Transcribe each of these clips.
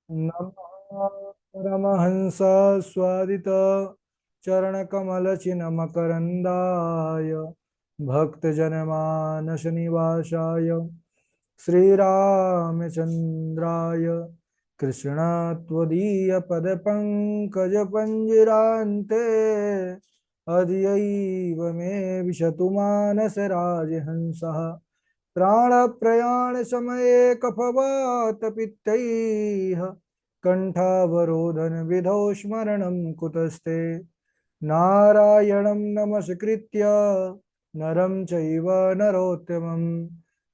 नमः परमहंस स्वादित चरणकमलचिन्मकरन्दाय भक्तजनमानस निवासाय श्रीरामचन्द्राय कृष्णत्वदीयपदपङ्कजपञ्जरान्ते अद्यैव मे विशतु मानसराजहंसः प्राणप्रयाणसमये कफवातपित्तैः कण्ठावरोधनविधौ स्मरणं कुतस्ते नारायणं नमस्कृत्य नरं चैव नरोत्तमं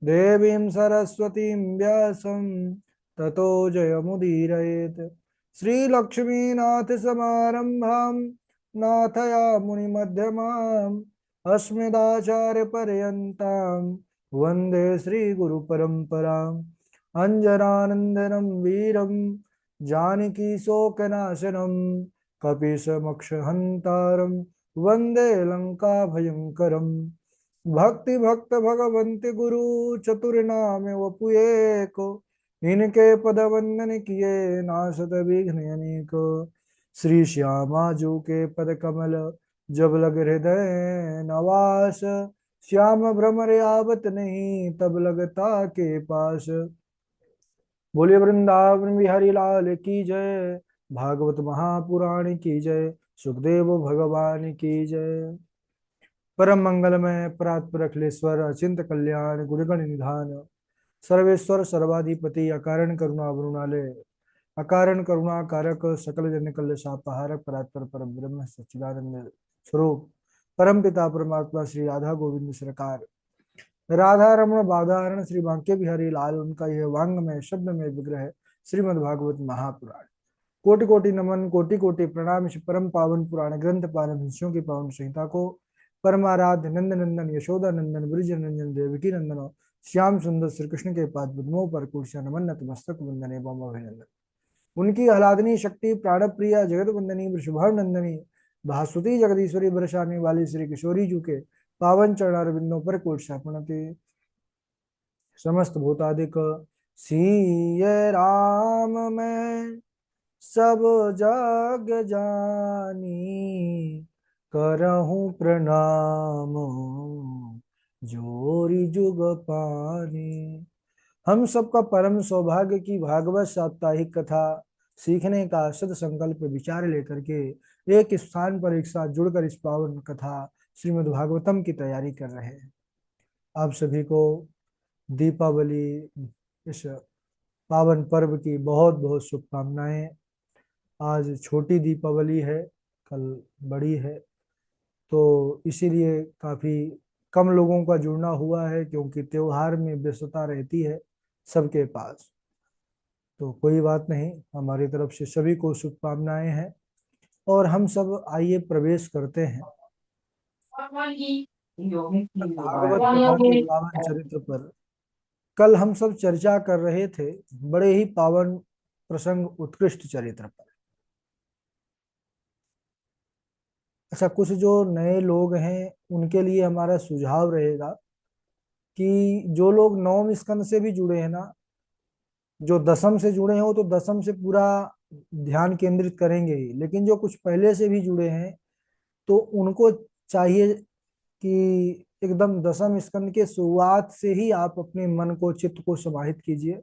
देवीं सरस्वतीं व्यासं ततो जयमुदीरयेत् श्रीलक्ष्मीनाथसमारम्भां नाथयामुनिमध्यमाम् अस्मदाचार्यपर्यन्तां वन्दे श्रीगुरुपरम्पराम् अञ्जनानन्दनं वीरं जानकीशोकनाशनं कपीशमक्षहन्तारं वन्दे लङ्काभयङ्करम् भक्ति भक्त भगवन्ति गुरु चतुर्नाम वपुएको इनके पद वंदन किए नासत विघ्न अनेक श्री श्यामा जो के पद कमल जब लग हृदय नवास श्याम भ्रमर आवत नहीं तब लगता के पास। बोलिए वृंदावन बिहारी लाल की जय। भागवत महापुराण की जय। सुखदेव भगवान की जय। परम मंगलमय परात्पर अखिलेश्वर अचिंत कल्याण गुणगण निधान सर्वेश्वर सर्वाधिपति अकारण करुणा वरुणालय अकारण करुणा कारक सकल जन कल्य सापहारक परात्पर परम ब्रह्म सच्चिदानंद स्वरूप परम पिता परमात्मा श्री राधा गोविंद सरकार राधा रमण बाधारण श्री बांके बिहारी लाल उनका यह वांग्मय शब्द में विग्रह श्रीमद् भागवत महापुराण। कोटि कोटि नमन कोटि कोटि प्रणाम। इस परम पावन पुराण ग्रंथ पावन हिस्सों की पावन संहिता को परमाराध्य नंद नंदन यशोदा नंदन ब्रिज नंदन देवकी नंदन श्याम सुंदर श्री कृष्ण के पाद पद्मों पर कुर्सिया नमन नतमस्तक वंदन एवं अभिनंदन। उनकी आह्लादनी शक्ति प्राण प्रिया जगत वंदनी वृषभाव नंदनी भास्वती जगदीश्वरी बरसाने वाली श्री किशोरी जी के पावन चरणारविंदों पर कुर्सिया प्रणति समस्त भूतादिक सीय राम में सब जग जानी करहूं प्रणाम जोरी जुग पानी। हम सबका परम सौभाग्य की भागवत साप्ताहिक कथा सीखने का सद संकल्प विचार लेकर के एक स्थान पर एक साथ जुड़कर इस पावन कथा श्रीमद् भागवतम की तैयारी कर रहे हैं। आप सभी को दीपावली इस पावन पर्व की बहुत बहुत शुभकामनाएं। आज छोटी दीपावली है, कल बड़ी है, तो इसीलिए काफी कम लोगों का जुड़ना हुआ है क्योंकि त्योहार में व्यस्तता रहती है सबके पास। तो कोई बात नहीं, हमारी तरफ से सभी को शुभकामनाएं हैं और हम सब आइए प्रवेश करते हैं भागवत कथा के पावन चरित्र पर। कल हम सब चर्चा कर रहे थे बड़े ही पावन प्रसंग उत्कृष्ट चरित्र पर। अच्छा, कुछ जो नए लोग हैं उनके लिए हमारा सुझाव रहेगा कि जो लोग नवम स्कंद से भी जुड़े हैं ना, जो दसम से जुड़े हैं वो तो दसम से पूरा ध्यान केंद्रित करेंगे ही, लेकिन जो कुछ पहले से भी जुड़े हैं तो उनको चाहिए कि एकदम दसम स्कंद के शुरुआत से ही आप अपने मन को चित्त को समाहित कीजिए।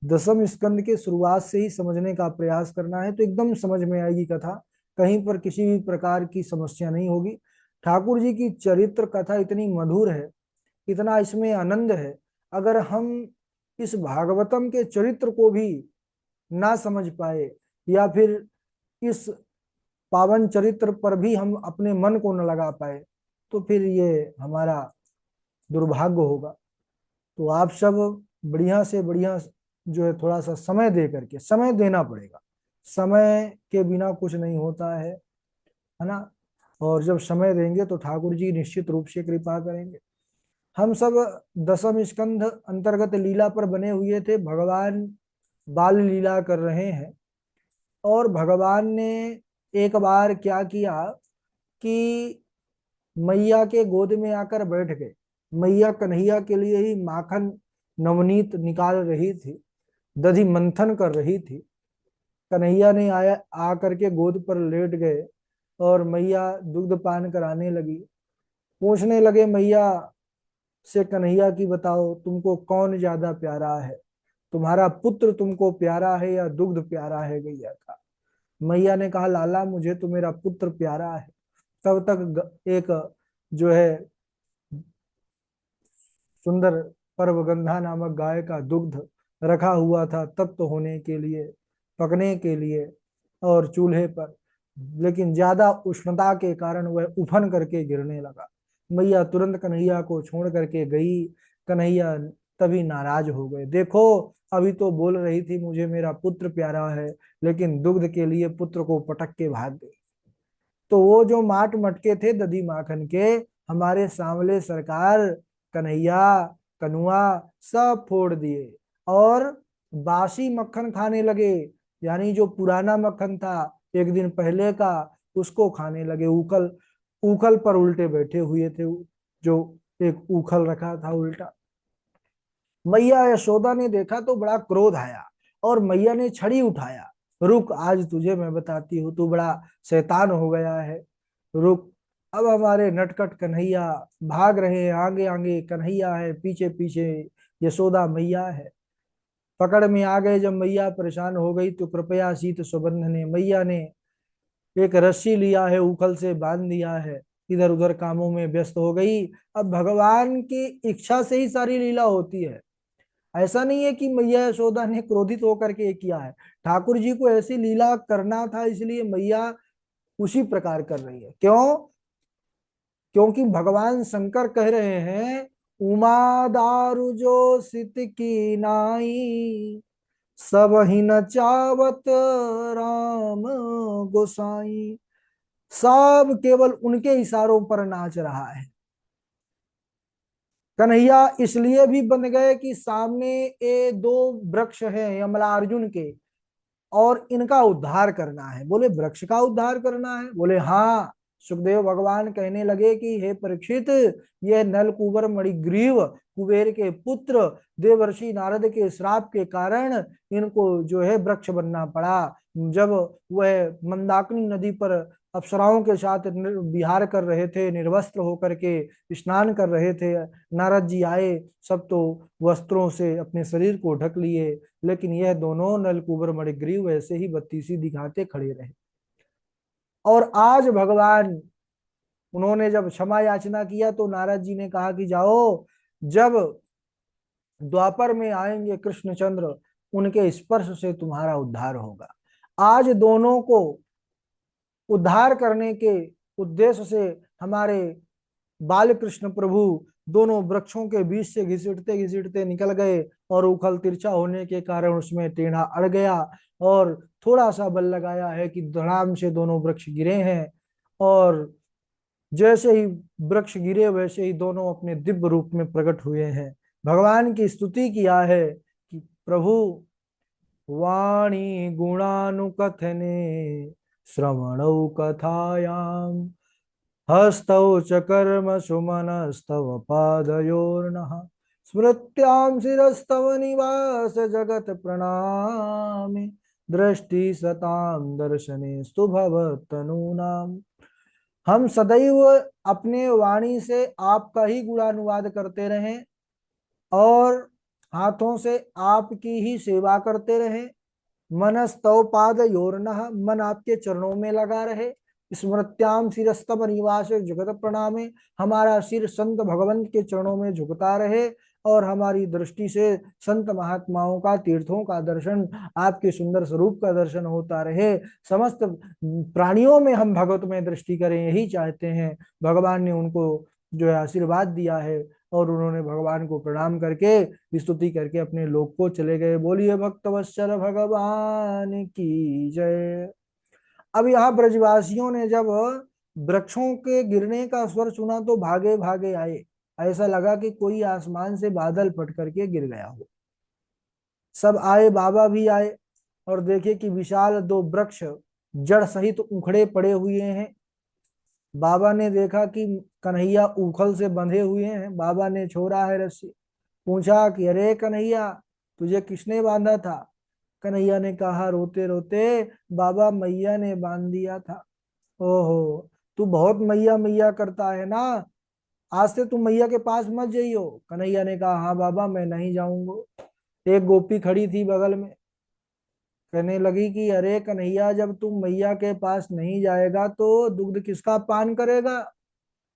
दसम स्कंद के शुरुआत से ही समझने का प्रयास करना है तो एकदम समझ में आएगी कथा। कहीं पर किसी भी प्रकार की समस्या नहीं होगी। ठाकुर जी की चरित्र कथा इतनी मधुर है, इतना इसमें आनंद है। अगर हम इस भागवतम के चरित्र को भी ना समझ पाए या फिर इस पावन चरित्र पर भी हम अपने मन को न लगा पाए तो फिर ये हमारा दुर्भाग्य होगा। तो आप सब बढ़िया से बढ़िया जो है थोड़ा सा समय दे करके, समय देना पड़ेगा, समय के बिना कुछ नहीं होता है ना। और जब समय देंगे तो ठाकुर जी निश्चित रूप से कृपा करेंगे। हम सब दसम स्कंध अंतर्गत लीला पर बने हुए थे। भगवान बाल लीला कर रहे हैं और भगवान ने एक बार क्या किया कि मैया के गोद में आकर बैठ गए। मैया कन्हैया के लिए ही माखन नवनीत निकाल रही थी, दधि मंथन कर रही थी। कन्हैया ने आया, आ करके गोद पर लेट गए और मैया दुग्ध पान कराने लगी। पूछने लगे मैया से कन्हैया की, बताओ तुमको कौन ज्यादा प्यारा है, तुम्हारा पुत्र तुमको प्यारा है या दुग्ध प्यारा है गैया का। मैया ने कहा लाला मुझे तो मेरा पुत्र प्यारा है। तब तक एक जो है सुंदर पर्वगंधा नामक गाय का दुग्ध रखा हुआ था तप्त होने के लिए, पकने के लिए और चूल्हे पर, लेकिन ज्यादा उष्णता के कारण वह उफन करके गिरने लगा। मैया तुरंत कन्हैया को छोड़ करके गई। कन्हैया तभी नाराज हो गए, देखो अभी तो बोल रही थी मुझे मेरा पुत्र प्यारा है, लेकिन दुग्ध के लिए पुत्र को पटक के भाग गई। तो वो जो माट मटके थे दधी माखन के, हमारे सांवले सरकार कन्हैया कनुआ सब फोड़ दिए और बासी मक्खन खाने लगे। यानी जो पुराना मक्खन था एक दिन पहले का, उसको खाने लगे। उखल उखल पर उल्टे बैठे हुए थे, जो एक उखल रखा था उल्टा। मैया यशोदा ने देखा तो बड़ा क्रोध आया और मैया ने छड़ी उठाया। रुक, आज तुझे मैं बताती हूँ, तू बड़ा शैतान हो गया है, रुक। अब हमारे नटखट कन्हैया भाग रहे हैं, आगे आगे कन्हैया है, पीछे पीछे यशोदा मैया है। पकड़ में आ गए। जब मैया परेशान हो गई तो कृपया शीत सुबंध ने, मैया ने एक रस्सी लिया है, उखल से बांध दिया है, इधर उधर कामों में व्यस्त हो गई। अब भगवान की इच्छा से ही सारी लीला होती है। ऐसा नहीं है कि मैया यशोदा ने क्रोधित होकर के किया है, ठाकुर जी को ऐसी लीला करना था, इसलिए मैया उसी प्रकार कर रही है। क्यों? क्योंकि भगवान शंकर कह रहे हैं, उमा दारु जो सित की नाई, सब ही न चावत राम गोसाई। सब केवल उनके इशारों पर नाच रहा है। कन्हैया इसलिए भी बन गए कि सामने ये दो वृक्ष हैं यमलार्जुन के, और इनका उद्धार करना है। बोले वृक्ष का उद्धार करना है? बोले हाँ। सुखदेव भगवान कहने लगे कि हे परीक्षित, यह नलकूबर मणिग्रीव कुबेर के पुत्र देवर्षि नारद के श्राप के कारण इनको जो है वृक्ष बनना पड़ा। जब वह मंदाकिनी नदी पर अप्सराओं के साथ विहार कर रहे थे, निर्वस्त्र होकर के स्नान कर रहे थे, नारद जी आए, सब तो वस्त्रों से अपने शरीर को ढक लिए, लेकिन यह दोनों नलकूबर मणिग्रीव वैसे ही बत्तीसी दिखाते खड़े रहे। और आज भगवान, उन्होंने जब क्षमा याचना किया तो नारद जी ने कहा कि जाओ, जब द्वापर में आएंगे कृष्णचंद्र, उनके स्पर्श से तुम्हारा उद्धार होगा। आज दोनों को उद्धार करने के उद्देश्य से हमारे बाल कृष्ण प्रभु दोनों वृक्षों के बीच से घिसटते घिसटते निकल गए, और उखल तिरछा होने के कारण उसमें टेढ़ा अड़ गया, और थोड़ा सा बल लगाया है कि धड़ाम से दोनों वृक्ष गिरे हैं। और जैसे ही वृक्ष गिरे वैसे ही दोनों अपने दिव्य रूप में प्रकट हुए हैं। भगवान की स्तुति किया है कि प्रभु वाणी गुणानुकथने श्रवणौ कथायाम, हस्तौ च कर्म सुमनस्तव पादयोर्नः, स्मृत्यां शिरस्तव निवास जगत प्रणामे, दृष्टि सतां दर्शने भवतनूनाम। हम सदैव अपने वाणी से आपका ही गुणानुवाद करते रहें और हाथों से आपकी ही सेवा करते रहें। मनस्तव पाद योरनः, मन आपके चरणों में लगा रहे। स्मृत्याम शिरस्तव निवास जगत प्रणामे, हमारा सिर संत भगवंत के चरणों में झुकता रहे, और हमारी दृष्टि से संत महात्माओं का, तीर्थों का दर्शन, आपके सुंदर स्वरूप का दर्शन होता रहे। समस्त प्राणियों में हम भगवत में दृष्टि करें, यही चाहते हैं। भगवान ने उनको जो है आशीर्वाद दिया है, और उन्होंने भगवान को प्रणाम करके स्तुति करके अपने लोक को चले गए। बोलिए भक्तवत्सल भगवान की जय। अब यहाँ ब्रजवासियों ने जब वृक्षों के गिरने का स्वर सुना तो भागे भागे आए। ऐसा लगा कि कोई आसमान से बादल फट करके गिर गया हो। सब आए, बाबा भी आए, और देखे कि विशाल दो वृक्ष जड़ सहित उखड़े पड़े हुए हैं। बाबा ने देखा कि कन्हैया उखल से बंधे हुए हैं। बाबा ने छोड़ा है रस्सी। पूछा कि अरे कन्हैया, तुझे किसने बांधा था? कन्हैया ने कहा रोते रोते, बाबा मैया ने बांध दिया था। ओहो, तू बहुत मैया मैया करता है ना, आज से तू मैया के पास मत जाइयो। कन्हैया ने कहा हाँ बाबा मैं नहीं जाऊंगा। एक गोपी खड़ी थी बगल में, कहने लगी कि अरे कन्हैया, जब तू मैया के पास नहीं जाएगा तो दुग्ध किसका पान करेगा।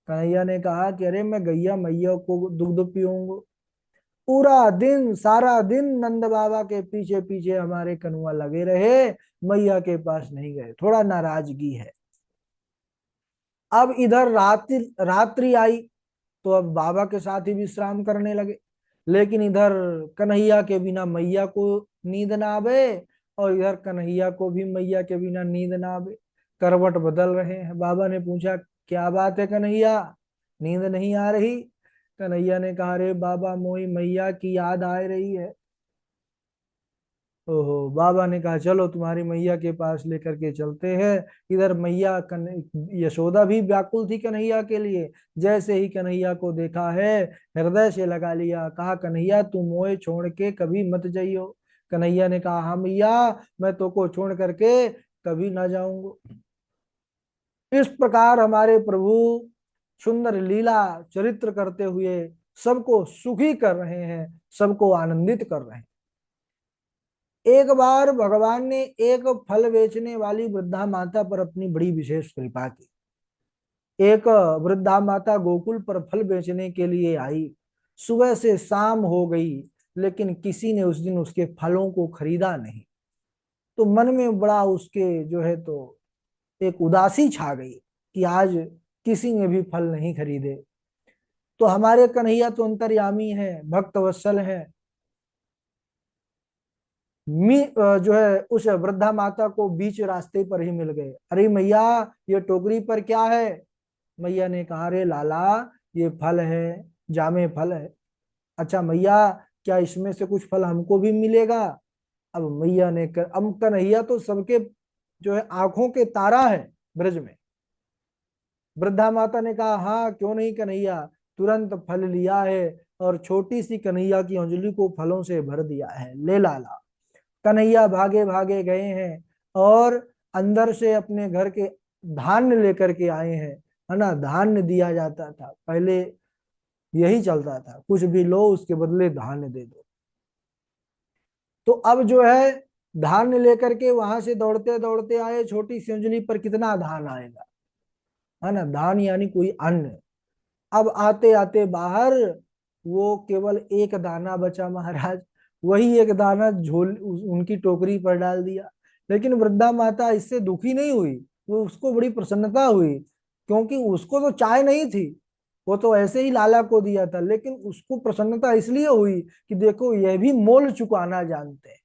कन्हैया ने कहा कि अरे मैं गैया मैया को दुग्ध पीऊंगा। पूरा दिन, सारा दिन नंद बाबा के पीछे पीछे हमारे कनुआ लगे रहे, मैया के पास नहीं गए, थोड़ा नाराजगी है। अब इधर रात्रि रात्रि आई, तो अब बाबा के साथ ही विश्राम करने लगे। लेकिन इधर कन्हैया के बिना मैया को नींद ना आवे, और इधर कन्हैया को भी मैया के बिना नींद ना आवे। करवट बदल रहे हैं। बाबा ने पूछा क्या बात है कन्हैया, नींद नहीं आ रही। कन्हैया ने कहा रे बाबा, मोही मैया की याद आ रही है। ओहो, बाबा ने कहा चलो तुम्हारी मैया के पास लेकर के चलते हैं। इधर मैया यशोदा भी व्याकुल थी कन्हैया के लिए। जैसे ही कन्हैया को देखा है, हृदय से लगा लिया, कहा कन्हैया तू मोए छोड़ के कभी मत जाइयो। कन्हैया ने कहा हाँ मैया, मैं तो को छोड़ करके कभी ना जाऊंगा। इस प्रकार हमारे प्रभु सुंदर लीला चरित्र करते हुए सबको सुखी कर रहे हैं, सबको आनंदित कर रहे हैं। एक बार भगवान ने एक फल बेचने वाली वृद्धा माता पर अपनी बड़ी विशेष कृपा की। एक वृद्धा माता गोकुल पर फल बेचने के लिए आई। सुबह से शाम हो गई, लेकिन किसी ने उस दिन उसके फलों को खरीदा नहीं। तो मन में बड़ा उसके जो है तो एक उदासी छा गई कि आज किसी ने भी फल नहीं खरीदे। तो हमारे कन्हैया तो अंतर्यामी है, भक्त वत्सल है। जो है उस वृद्धा माता को बीच रास्ते पर ही मिल गए। अरे मैया, ये टोकरी पर क्या है। मैया ने कहा रे लाला, ये फल है, जामे फल है। अच्छा मैया, क्या इसमें से कुछ फल हमको भी मिलेगा। अब मैया ने अब कन्हैया तो सबके जो है आंखों के तारा है ब्रज में। वृद्धा माता ने कहा हाँ क्यों नहीं कन्हैया। तुरंत फल लिया है और छोटी सी कन्हैया की अंजलि को फलों से भर दिया है, ले लाला। कन्हैया भागे भागे गए हैं और अंदर से अपने घर के धान्य लेकर के आए हैं। है ना, धान्य दिया जाता था पहले, यही चलता था, कुछ भी लो उसके बदले धान्य दे दो। तो अब जो है धान्य लेकर के वहां से दौड़ते दौड़ते आए। छोटी सी अंजलि पर कितना धान आएगा, है ना, धान यानी कोई अन्न। अब आते आते बाहर वो केवल एक दाना बचा महाराज। वही एक दाना झोल उनकी टोकरी पर डाल दिया। लेकिन वृद्धा माता इससे दुखी नहीं हुई, वो उसको बड़ी प्रसन्नता हुई, क्योंकि उसको तो चाय नहीं थी, वो तो ऐसे ही लाला को दिया था। लेकिन उसको प्रसन्नता इसलिए हुई कि देखो ये भी मोल चुकाना जानते हैं।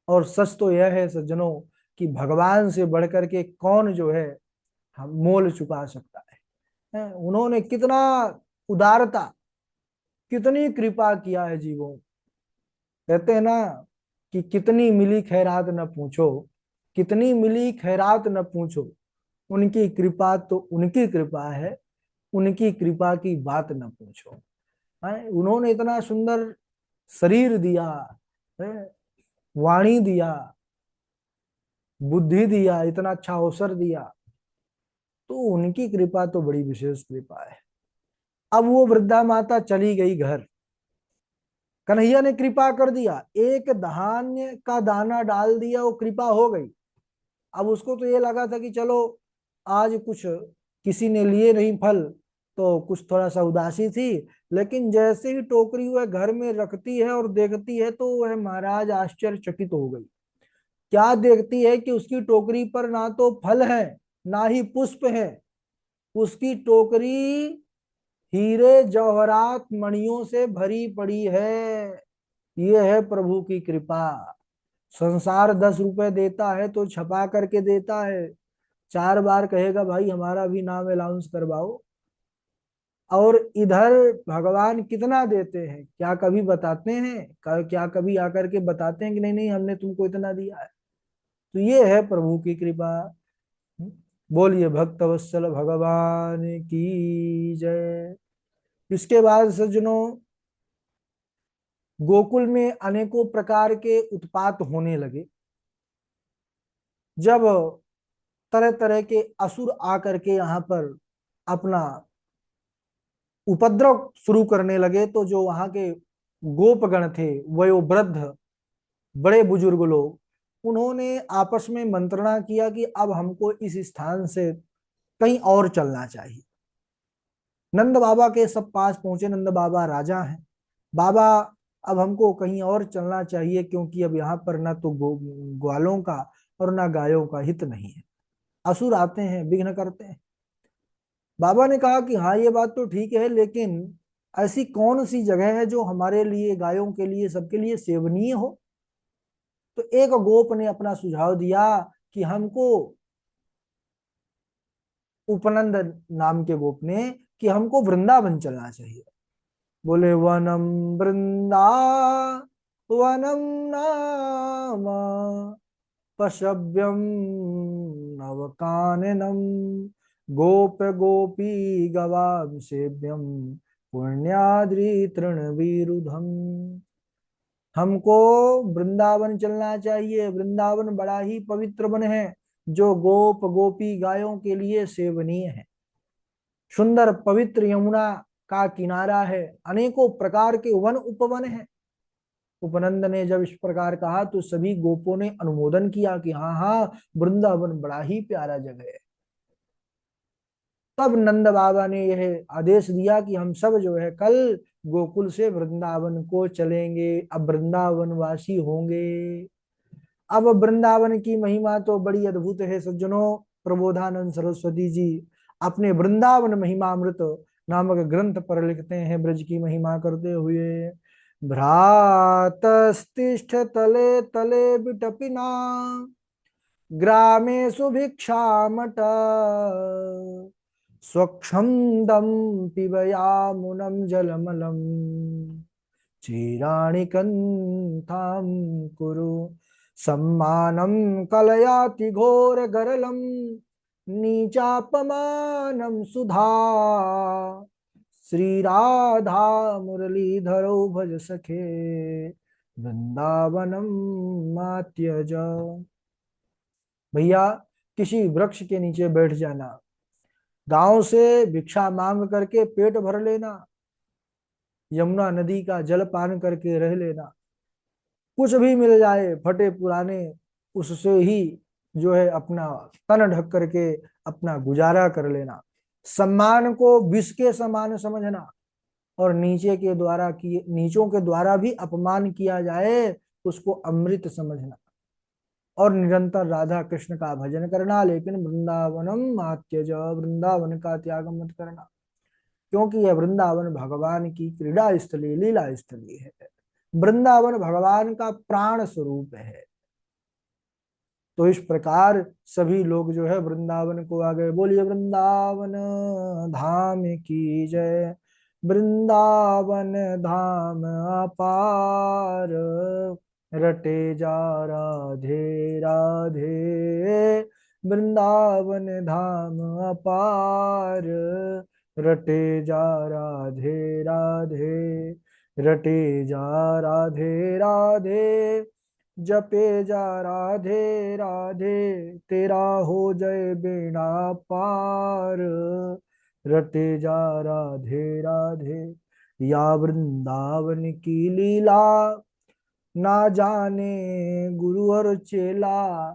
और सच तो यह है सज्जनों कि भगवान से बढ़कर के कौन जो है हम मोल चुका सकता है। उन्होंने कितना उदारता, कितनी कृपा किया है जीवों। कहते हैं ना कि कितनी मिली खैरात न पूछो, कितनी मिली खैरात न पूछो, उनकी कृपा तो उनकी कृपा है, उनकी कृपा की बात न पूछो। उन्होंने इतना सुंदर शरीर दिया है, वाणी दिया, बुद्धि दिया, इतना अच्छा अवसर दिया, तो उनकी कृपा तो बड़ी विशेष कृपा है। अब वो वृद्धा माता चली गई घर। कन्हैया ने कृपा कर दिया, एक धान्य का दाना डाल दिया, वो कृपा हो गई। अब उसको तो ये लगा था कि चलो आज कुछ किसी ने लिए नहीं फल, तो कुछ थोड़ा सा उदासी थी। लेकिन जैसे ही टोकरी वह घर में रखती है और देखती है, तो वह महाराज आश्चर्यचकित हो गई। क्या देखती है कि उसकी टोकरी पर ना तो फल है, ना ही पुष्प है। उसकी टोकरी हीरे जवाहरात मणियों से भरी पड़ी है। ये है प्रभु की कृपा। संसार 10 रुपए देता है तो छपा करके देता है, 4 बार कहेगा भाई हमारा भी नाम अलाउंस करवाओ। और इधर भगवान कितना देते हैं, क्या कभी बताते हैं, क्या कभी आकर के बताते हैं कि नहीं नहीं हमने तुमको इतना दिया है। तो ये है प्रभु की कृपा। बोलिए भक्त वत्सल भगवान की जय। इसके बाद सज्जनों गोकुल में अनेकों प्रकार के उत्पात होने लगे। जब तरह तरह के असुर आकर के यहाँ पर अपना उपद्रव शुरू करने लगे, तो जो वहां के गोपगण थे, वयोवृद्ध बड़े बुजुर्ग लोग, उन्होंने आपस में मंत्रणा किया कि अब हमको इस स्थान से कहीं और चलना चाहिए। नंद बाबा के सब पास पहुंचे। नंद बाबा राजा हैं। बाबा, अब हमको कहीं और चलना चाहिए, क्योंकि अब यहाँ पर ना तो ग्वालों का और ना गायों का हित नहीं है। असुर आते हैं, विघ्न करते हैं। बाबा ने कहा कि हाँ, ये बात तो ठीक है, लेकिन ऐसी कौन सी जगह है जो हमारे लिए, गायों के लिए, सबके लिए सेवनीय हो। तो एक गोप ने अपना सुझाव दिया कि हमको, उपनंद नाम के गोप ने, कि हमको वृंदावन चलना चाहिए। बोले, वनम वृंदावनम नाम पशव्यम नवकाननम गोप गोपी गवाम सेव्यम पुण्याद्रि तृणविरुधम। हमको वृंदावन चलना चाहिए। वृंदावन बड़ा ही पवित्र वन है, जो गोप गोपी गायों के लिए सेवनीय है। सुंदर पवित्र यमुना का किनारा है। अनेकों प्रकार के वन उपवन हैं। उपनंद ने जब इस प्रकार कहा तो सभी गोपों ने अनुमोदन किया कि हाँ हाँ, वृंदावन बड़ा ही प्यारा जगह है। तब नंद बाबा ने यह आदेश दिया कि हम सब जो है कल गोकुल से वृंदावन को चलेंगे, अब वृंदावन वासी होंगे। अब वृंदावन की महिमा तो बड़ी अद्भुत है सज्जनों। प्रबोधानंद सरस्वती जी अपने वृंदावन महिमामृत नामक ग्रंथ पर लिखते हैं, ब्रज की महिमा करते हुए, भ्रातस्तिष्ठ तले तले बिटपिना ग्रामेषु भिक्षामट स्वक्षं दं पिबयामुनं जलमलं क्षीराणि कन्थां कुरु सम्मानं कलयाति घोरगरलं नीचापमानं सुधा श्रीराधा मुरलीधरौ भज सखे वृंदावनम मात्यज। भैया, किसी वृक्ष के नीचे बैठ जाना, गांव से भिक्षा मांग करके पेट भर लेना, यमुना नदी का जल पान करके रह लेना, कुछ भी मिल जाए फटे पुराने, उससे ही जो है अपना तन ढक करके अपना गुजारा कर लेना। सम्मान को विष के समान समझना, और नीचों के द्वारा भी अपमान किया जाए, उसको अमृत समझना, और निरंतर राधा कृष्ण का भजन करना। लेकिन वृंदावनम आत्यज, वृंदावन का त्याग मत करना, क्योंकि यह वृंदावन भगवान की क्रीड़ा स्थली, लीला स्थली है। वृंदावन भगवान का प्राण स्वरूप है। तो इस प्रकार सभी लोग जो है वृंदावन को आ गए। बोलिए वृंदावन धाम की जय। वृंदावन धाम अपार, रटे जा राधे राधे। वृंदावन धाम अपार, रटे जा राधे राधे, रटे जा राधे राधे। जपे जा राधे राधे, तेरा हो जाए बेड़ा पार, रटे जा राधे राधे। या वृंदावन की लीला, ना जाने गुरु और चेला।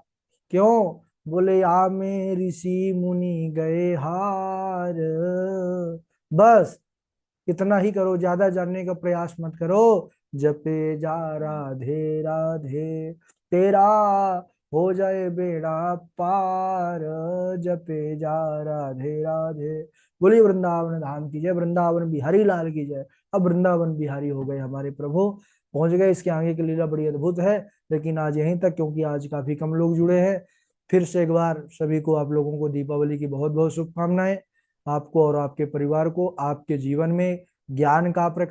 क्यों? बोले आ में ऋषि मुनि गए हार। बस इतना ही करो, ज्यादा जानने का प्रयास मत करो। जपे जा राधे राधे, तेरा हो जाए बेड़ा पार, जपे जा राधे राधे। बोलिए वृंदावन धाम की जय। वृंदावन बिहारी लाल की जय। अब वृंदावन बिहारी हो गए हमारे प्रभु, पहुंच गए। इसके आगे की लीला बड़ी अद्भुत है, लेकिन आज यहीं तक, क्योंकि आज काफी कम लोग जुड़े हैं। फिर से एक बार सभी को, आप लोगों को दीपावली की बहुत बहुत शुभकामनाएं। आपको और आपके परिवार को आपके जीवन में ज्ञान का प्रकाश